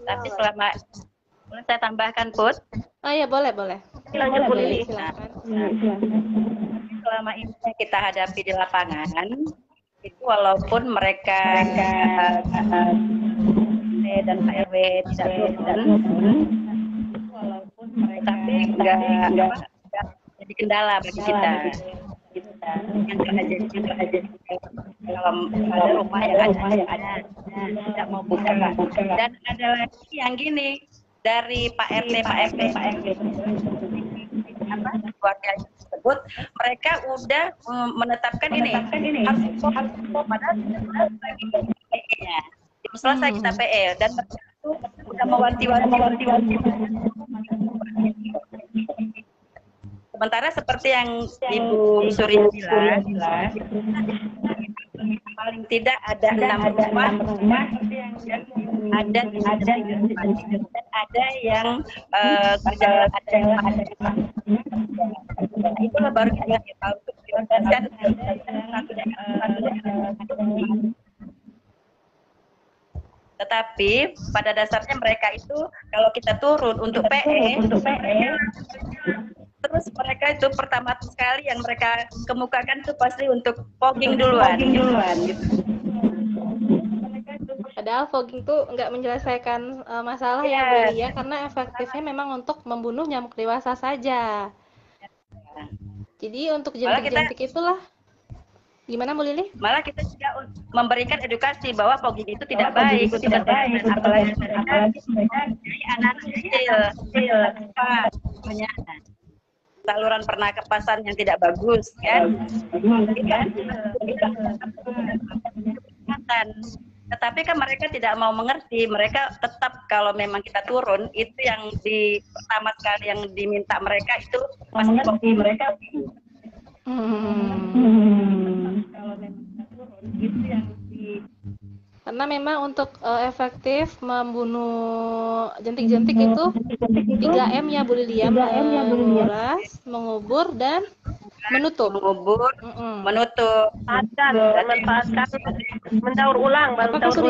Tapi selama boleh saya tambahkan, Put? Oh iya, boleh. Lanjut Bu Lili. Silakan. Selama ini yang kita hadapi di lapangan, itu walaupun mereka dan Pak RW tidak turun, tapi enggak jadi kendala bagi kita. Yang terjadi dalam rumah yang ada tidak mau buka. Dan ada lagi yang gini dari Pak RT keluarga tersebut, mereka udah menetapkan ini harus padahal PE-nya. Selesai kita PE dan mereka itu udah mewanti-wanti. Sementara seperti yang Ibu Surya bilang, paling tidak ada 6 rumah yang ada yang berjalan, ada yang itulah baru kita tahu untuk prioritaskan tetapi pada dasarnya mereka itu kalau kita turun untuk PE terus mereka itu pertama sekali yang mereka kemukakan itu pasti untuk fogging duluan gitu. Padahal fogging tuh nggak menyelesaikan masalah ya Bu Lili ya, karena efektifnya memang untuk membunuh nyamuk dewasa saja. Jadi untuk jentik-jentik itulah gimana Bu Lili? Malah kita juga memberikan edukasi bahwa fogging itu tidak baik untuk kesehatan, apalagi anak kecil saluran pernapasan yang tidak bagus kan. Tetapi kan mereka tidak mau mengerti, mereka tetap kalau memang kita turun itu yang pertama sekali yang diminta mereka itu pasti fogging mereka. Kalau memang kita turun itu yang karena memang untuk efektif membunuh jentik-jentik itu 3M ya Bu Lili ya, menguras, mengubur, dan menutup. Menutup. Memanfaatkan, mendaur ulang, barang bekas. Oh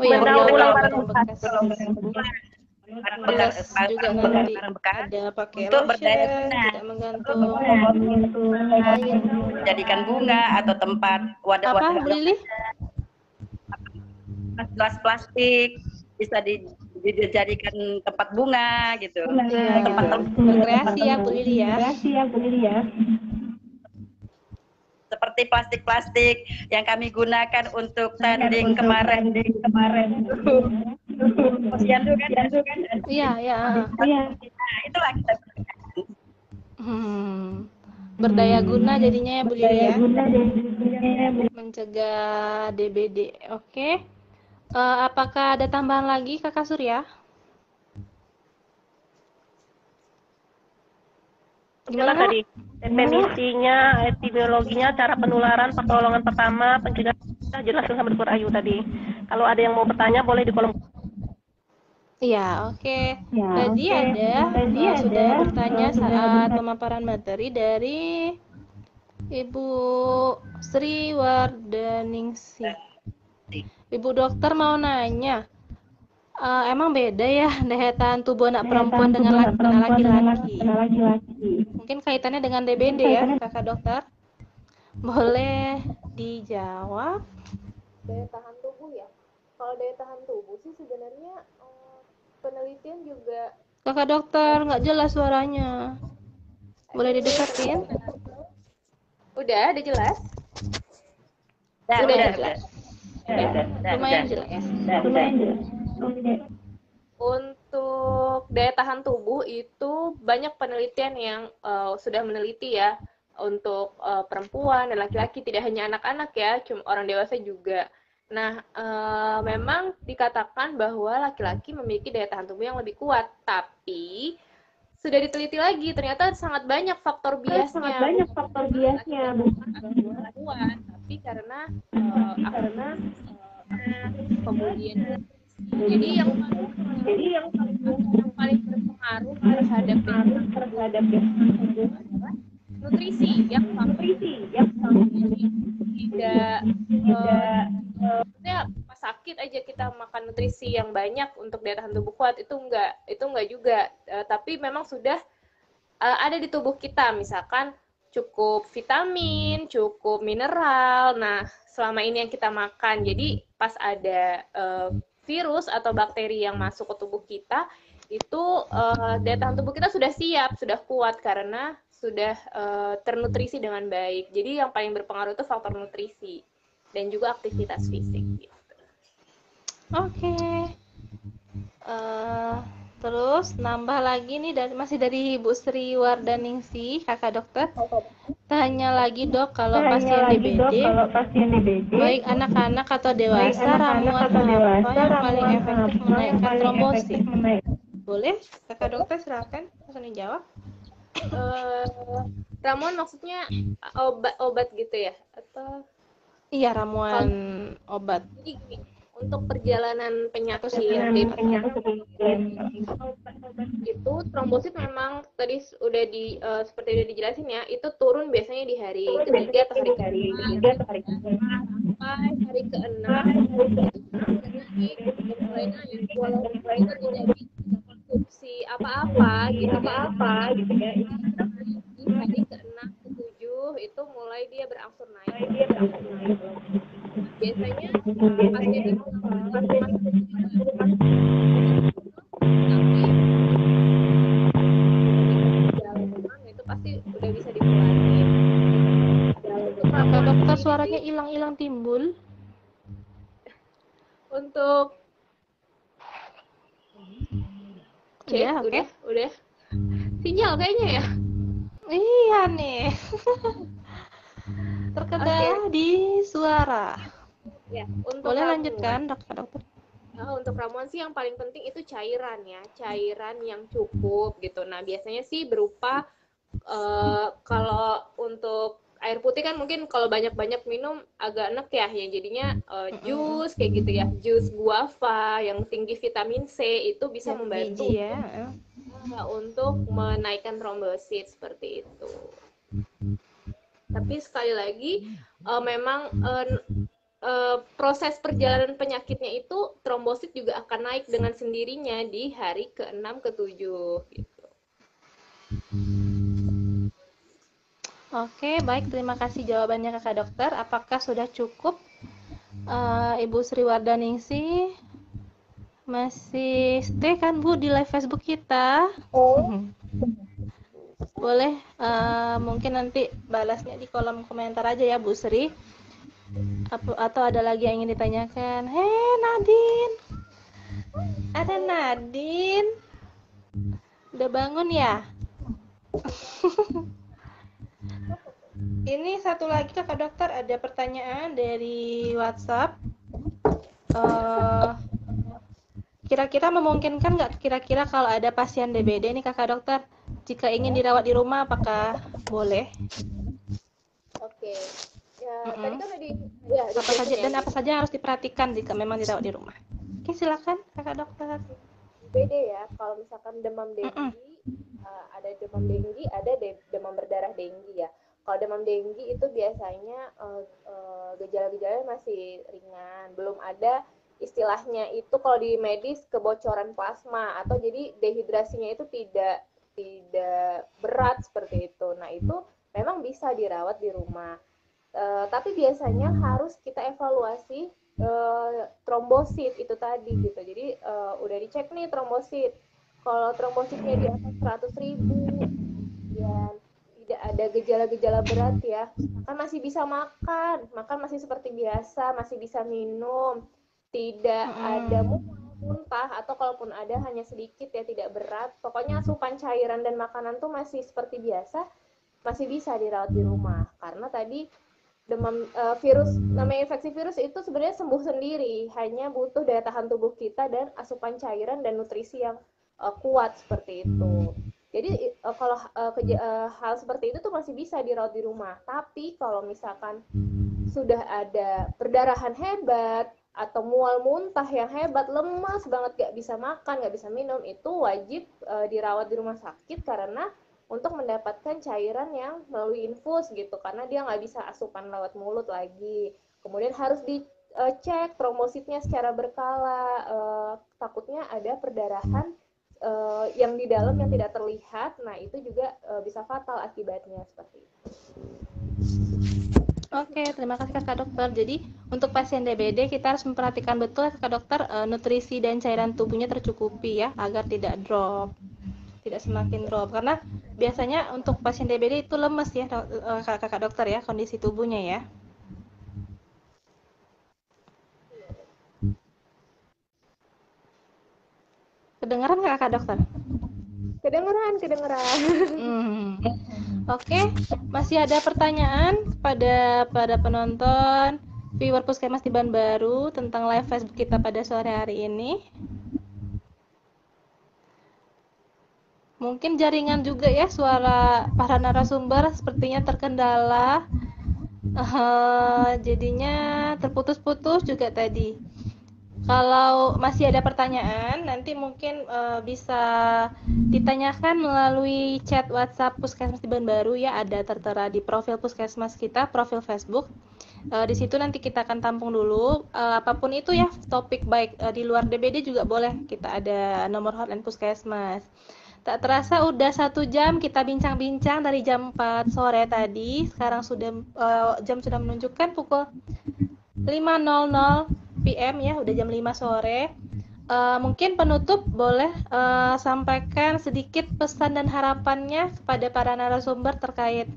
iya, mendaur ulang barang bekas. Juga nanti ada pakai untuk lotion, berdaya guna, tidak menggantung. Jadikan bunga atau tempat wadah-wadah. Apa Bu Lili? Gelas plastik bisa dijadikan tempat bunga gitu. Tempat berkreasi ya Bu Lili ya. Seperti plastik-plastik yang kami gunakan untuk tanding kemarin. Posyandu kan? Iya. Nah, itulah kita berdaya guna jadinya ya Bu Lili ya. Mencegah DBD. Oke. Apakah ada tambahan lagi Kakak Surya? Gimana tadi? Definisinya, epidemiologinya, cara penularan, pertolongan pertama, pencegahan, jelaskan sama Dr. Ayu tadi. Kalau ada yang mau bertanya boleh di kolom. Iya, oke. Tadi sudah bertanya saat pemaparan materi dari Ibu Sri Wardaningsih. Ibu dokter mau nanya, emang beda ya daya tahan tubuh anak perempuan dengan laki-laki? Mungkin kaitannya dengan DBD ya, Kakak dokter? Boleh dijawab? Daya tahan tubuh ya. Kalau daya tahan tubuh sih sebenarnya penelitian juga. Kakak dokter, nggak jelas suaranya. Boleh didekatin? Udah jelas? Udah jelas. Lumayan jelas. Untuk daya tahan tubuh itu banyak penelitian yang sudah meneliti ya untuk perempuan dan laki-laki, tidak hanya anak-anak ya, cuma orang dewasa juga. Nah, memang dikatakan bahwa laki-laki memiliki daya tahan tubuh yang lebih kuat, tapi sudah diteliti lagi, ternyata sangat banyak faktor biasnya. Bukan kuat, tapi karena kemudian jadi yang paling berpengaruh terhadap adalah nutrisi yang tidak maksudnya pas sakit aja kita makan nutrisi yang banyak untuk daya tahan tubuh kuat, itu enggak juga. Tapi memang sudah ada di tubuh kita, misalkan cukup vitamin, cukup mineral. Nah, selama ini yang kita makan, jadi pas ada virus atau bakteri yang masuk ke tubuh kita, itu daya tahan tubuh kita sudah siap, sudah kuat karena sudah ternutrisi dengan baik. Jadi yang paling berpengaruh itu faktor nutrisi dan juga aktivitas fisik. Gitu. Oke. Terus nambah lagi nih masih dari Ibu Sri Wardaningsih, kakak dokter. Tanya lagi dok, kalau pasien DBD, baik anak-anak atau dewasa, ramuan apa yang paling efektif menaikkan trombosit? Boleh, kakak dokter silakan langsung dijawab. Ramuan maksudnya obat gitu ya? Atau iya, ramuan obat. Jadi gini, untuk perjalanan penyakit itu trombosit memang tadi udah seperti udah dijelasin ya, itu turun biasanya di hari ketiga atau hari ke-5 sampai hari ke-6 itu mulai naik, walaupun kita tidak bisa konsumsi apa-apa gitu ya, di hari ke-6 ke-7 itu mulai dia berangsur naik. Biasanya pasien itu itu pasti udah bisa dimulai. Kakak dokter suaranya hilang-hilang timbul. Untuk ya, oke. Udah. Sinyal kayaknya ya. Iya nih. Terkendala di suara. Ya, untuk boleh ramuan, lanjutkan dokter. Untuk ramuan sih yang paling penting itu cairan ya, cairan yang cukup gitu. Nah biasanya sih berupa kalau untuk air putih kan mungkin kalau banyak-banyak minum agak enek ya, jadinya jus kayak gitu ya, jus guava yang tinggi vitamin C itu bisa membantu ya. Untuk menaikkan trombosit seperti itu. Tapi sekali lagi memang proses perjalanan penyakitnya itu trombosit juga akan naik dengan sendirinya di hari ke-6 ke-7 gitu. Oke, baik, terima kasih jawabannya kakak dokter. Apakah sudah cukup Ibu Sri Wardaningsih? Masih stay kan Bu di live Facebook kita? Boleh mungkin nanti balasnya di kolom komentar aja ya Bu Sri. Atau ada lagi yang ingin ditanyakan? Hei Nadine, ada Nadine, udah bangun ya? Ini satu lagi kakak dokter, ada pertanyaan dari WhatsApp. Kira-kira memungkinkan nggak kira-kira kalau ada pasien DBD nih kakak dokter, jika ingin dirawat di rumah apakah boleh? Oke. Ya, tadi kan apa saja yang harus diperhatikan jika memang dirawat di rumah? Oke, silakan kakak dokter. DBD ya, kalau misalkan demam denggi, ada demam denggi, ada demam berdarah denggi ya. Kalau demam denggi itu biasanya gejala-gejalanya masih ringan, belum ada istilahnya itu kalau di medis kebocoran plasma atau jadi dehidrasinya itu tidak berat seperti itu. Nah itu memang bisa dirawat di rumah. Tapi biasanya harus kita evaluasi trombosit itu tadi gitu. Jadi udah dicek nih trombosit. Kalau trombositnya di atas 100.000 ya tidak ada gejala-gejala berat ya, kan masih bisa makan masih seperti biasa, masih bisa minum, tidak ada muntah atau kalaupun ada hanya sedikit ya, tidak berat. Pokoknya asupan cairan dan makanan tuh masih seperti biasa, masih bisa dirawat di rumah karena tadi virus, namanya infeksi virus itu sebenarnya sembuh sendiri, hanya butuh daya tahan tubuh kita dan asupan cairan dan nutrisi yang kuat seperti itu. Jadi kalau hal seperti itu tuh masih bisa dirawat di rumah. Tapi kalau misalkan sudah ada perdarahan hebat atau mual muntah yang hebat, lemas banget, gak bisa makan, gak bisa minum, itu wajib dirawat di rumah sakit karena untuk mendapatkan cairan yang melalui infus gitu, karena dia nggak bisa asupan lewat mulut lagi. Kemudian harus dicek trombositnya secara berkala, takutnya ada perdarahan yang di dalam yang tidak terlihat, nah itu juga bisa fatal akibatnya seperti itu. Oke, terima kasih Kakak Dokter. Jadi untuk pasien DBD kita harus memperhatikan betul Kakak Dokter, nutrisi dan cairan tubuhnya tercukupi ya, agar tidak semakin drop, karena biasanya untuk pasien DBD itu lemes ya Kakak Dokter ya, kondisi tubuhnya ya. Kedengaran nggak Kakak Dokter? Kedengeran. Oke, masih ada pertanyaan pada penonton viewer Puskesmas Tiban Baru tentang live Facebook kita pada sore hari ini? Mungkin jaringan juga ya, suara para narasumber sepertinya terkendala, jadinya terputus-putus juga tadi. Kalau masih ada pertanyaan, nanti mungkin bisa ditanyakan melalui chat WhatsApp Puskesmas Tiban Baru ya, ada tertera di profil Puskesmas kita, profil Facebook. Di situ nanti kita akan tampung dulu, apapun itu ya, topik baik di luar DBD juga boleh, kita ada nomor hotline Puskesmas. Tak terasa udah 1 jam kita bincang-bincang dari jam 4 sore tadi. Sekarang jam sudah menunjukkan pukul 5.00 PM ya, udah jam 5 sore. Mungkin penutup boleh sampaikan sedikit pesan dan harapannya kepada para narasumber terkait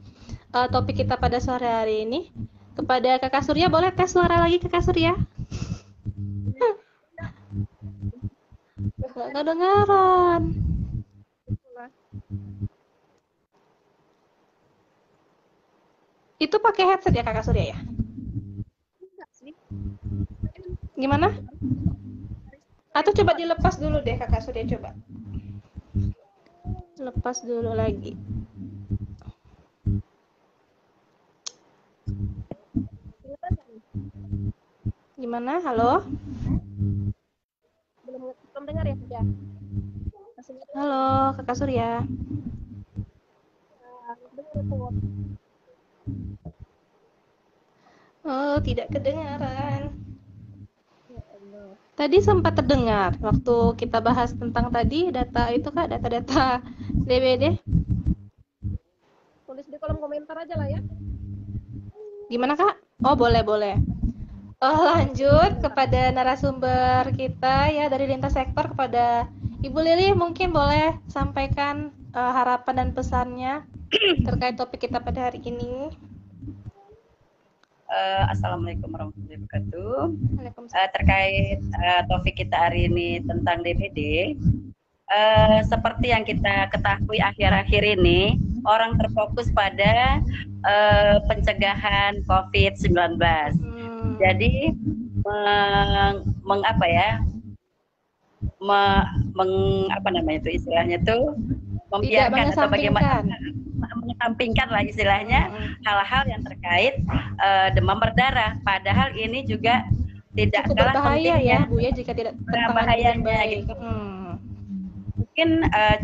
topik kita pada sore hari ini. Kepada Kakak Surya, boleh tes suara lagi Kakak Surya? Nggak kedengaran. Itu pakai headset ya Kakak Surya ya? Enggak sih. Gimana? Atau coba dilepas dulu deh Kakak Surya, coba. Lepas dulu lagi. Gimana? Halo? Belum dengar ya? Ya. Halo, Kakak Surya. Oh, tidak kedengaran. Tadi sempat terdengar waktu kita bahas tentang tadi data itu Kak, data-data DBD. Tulis di kolom komentar aja lah ya. Gimana Kak? Oh, boleh. Lanjut kepada narasumber kita ya dari lintas sektor, kepada Ibu Lili, mungkin boleh sampaikan harapan dan pesannya terkait topik kita pada hari ini. Assalamualaikum warahmatullahi wabarakatuh. Terkait topik kita hari ini tentang DBD, seperti yang kita ketahui akhir-akhir ini, orang terfokus pada pencegahan COVID-19. Jadi membiarkan atau bagaimana mengesampingkan lah istilahnya hal-hal yang terkait demam berdarah. Padahal ini juga tidak cukup kalah berbahaya pentingnya, ya Bu ya, jika tidak bahayanya gitu. Mungkin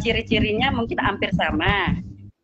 ciri-cirinya mungkin hampir sama,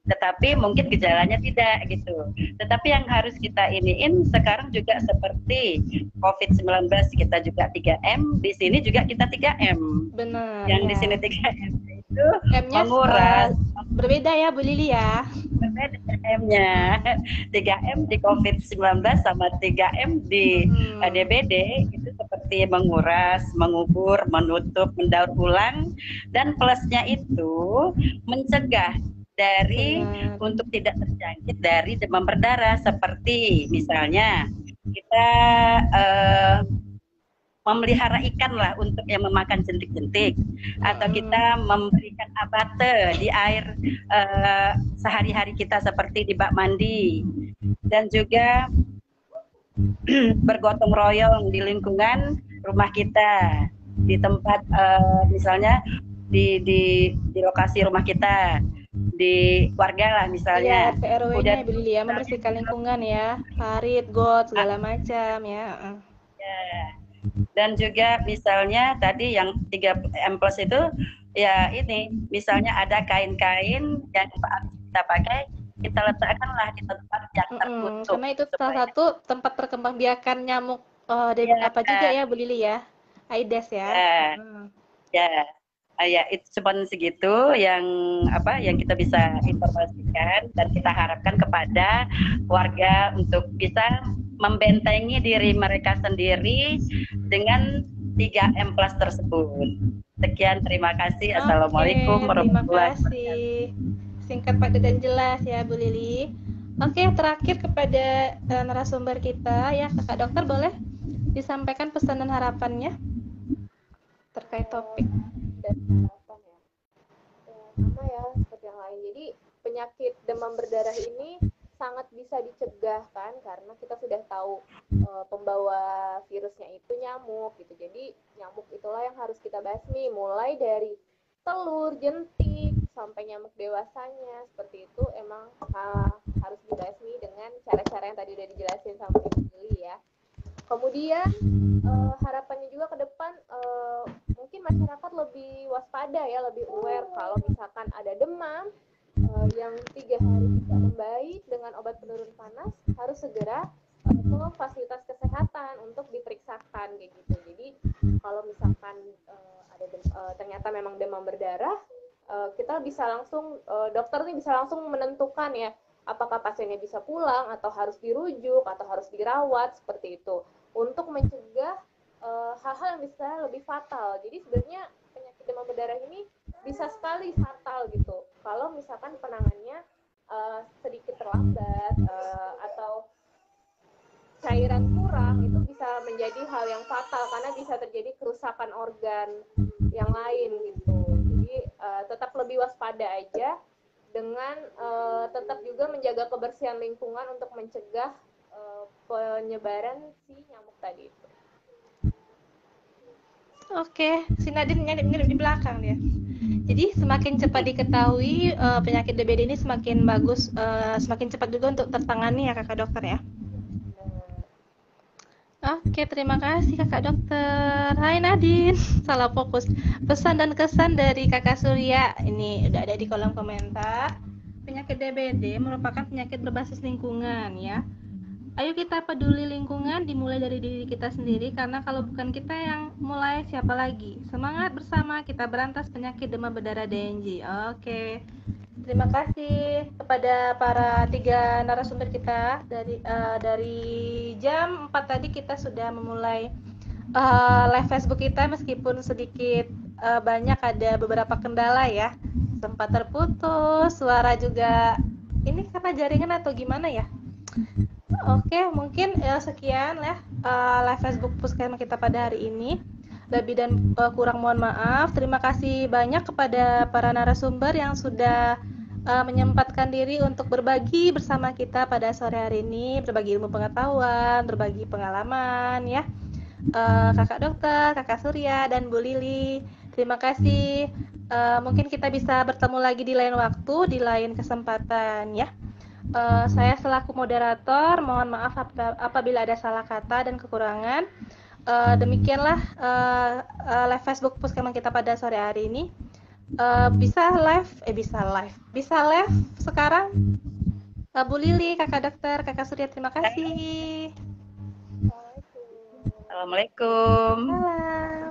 tetapi mungkin gejalanya tidak gitu. Tetapi yang harus kita iniin sekarang juga seperti COVID-19, kita juga 3M, di sini juga kita 3M. Benar. Yang ya. di sini 3M itu M-nya menguras. Berbeda ya Bu Lili ya. Berbeda M-nya. 3M di COVID-19 sama 3M di DBD itu seperti menguras, mengubur, menutup, mendaur ulang, dan plusnya itu mencegah dari untuk tidak terjangkit dari demam berdarah, seperti misalnya kita memelihara ikan lah untuk yang memakan jentik-jentik, atau kita memberikan abate di air sehari-hari kita seperti di bak mandi, dan juga bergotong royong di lingkungan rumah kita, di tempat misalnya di lokasi rumah kita, di warga lah Iya, misalnya. RT RW-nya Udah ya Bu Lili ya, membersihkan lingkungan ya, parit, got, segala macam ya. dan juga misalnya tadi yang 3M plus itu ya ini misalnya ada kain-kain yang kita pakai, kita letakkanlah di tempat yang tertutup Karena itu salah supaya satu tempat perkembangbiakan nyamuk ya, apa juga ya Bu Lili ya, Aedes ya. ya, ya, ya itu cuma segitu yang yang kita bisa informasikan dan kita harapkan kepada warga untuk bisa membentengi diri mereka sendiri dengan 3M plus tersebut. Sekian, terima kasih. Assalamualaikum Oke, terima warahmatullahi wabarakatuh. kasih. Singkat padat dan jelas ya Bu Lili. Oke, terakhir kepada narasumber kita ya, Kakak Dokter boleh disampaikan pesan dan harapannya terkait topik. Dan harapan ya. Sama ya seperti yang lain. Jadi penyakit demam berdarah ini sangat bisa dicegah kan, karena kita sudah tahu pembawa virusnya itu nyamuk gitu. Jadi nyamuk itulah yang harus kita basmi, mulai dari telur, jentik, sampai nyamuk dewasanya. Seperti itu emang harus dibasmi dengan cara-cara yang tadi udah dijelasin sama Ibu Lili ya. Kemudian harapannya juga ke depan mungkin masyarakat lebih waspada ya, lebih aware kalau misalkan ada demam yang 3 hari tidak membaik dengan obat penurun panas, harus segera ke fasilitas kesehatan untuk diperiksakan kayak gitu. Jadi kalau misalkan ternyata memang demam berdarah, kita bisa langsung dokter nih bisa langsung menentukan ya apakah pasiennya bisa pulang atau harus dirujuk atau harus dirawat seperti itu, untuk mencegah hal-hal yang bisa lebih fatal. Jadi sebenarnya penyakit demam berdarah ini bisa sekali fatal gitu kalau misalkan penanganannya sedikit terlambat atau cairan kurang, itu bisa menjadi hal yang fatal karena bisa terjadi kerusakan organ yang lain gitu. Jadi tetap lebih waspada aja dengan tetap juga menjaga kebersihan lingkungan untuk mencegah penyebaran si nyamuk tadi itu. Oke, si Nadine nyelip-nyelip di belakang dia. Jadi semakin cepat diketahui penyakit DBD ini semakin bagus, semakin cepat juga untuk tertangani ya Kakak Dokter ya. Oke, terima kasih Kakak Dokter. Hai Nadine, salah fokus. Pesan dan kesan dari Kakak Surya ini udah ada di kolom komentar. Penyakit DBD merupakan penyakit berbasis lingkungan ya. Ayo kita peduli lingkungan, dimulai dari diri kita sendiri, karena kalau bukan kita yang mulai, siapa lagi? Semangat bersama kita berantas penyakit demam berdarah DNG. Oke. Terima kasih kepada para 3 narasumber kita dari jam 4 tadi kita sudah memulai live Facebook kita, meskipun sedikit banyak ada beberapa kendala ya. Sempat terputus, suara juga ini karena jaringan atau gimana ya? Oke, mungkin sekian ya live Facebook Puskesmas kita pada hari ini. Lebih dan kurang mohon maaf. Terima kasih banyak kepada para narasumber yang sudah menyempatkan diri untuk berbagi bersama kita pada sore hari ini, berbagi ilmu pengetahuan, berbagi pengalaman ya. Kakak Dokter, Kakak Surya, dan Bu Lili. Terima kasih. Mungkin kita bisa bertemu lagi di lain waktu, di lain kesempatan ya. Saya selaku moderator, mohon maaf apabila ada salah kata dan kekurangan. Demikianlah live Facebook Puskesmas kita pada sore hari ini. Bisa live sekarang. Bu Lili, Kakak Dokter, Kakak Surya, terima kasih. Assalamualaikum. Salam.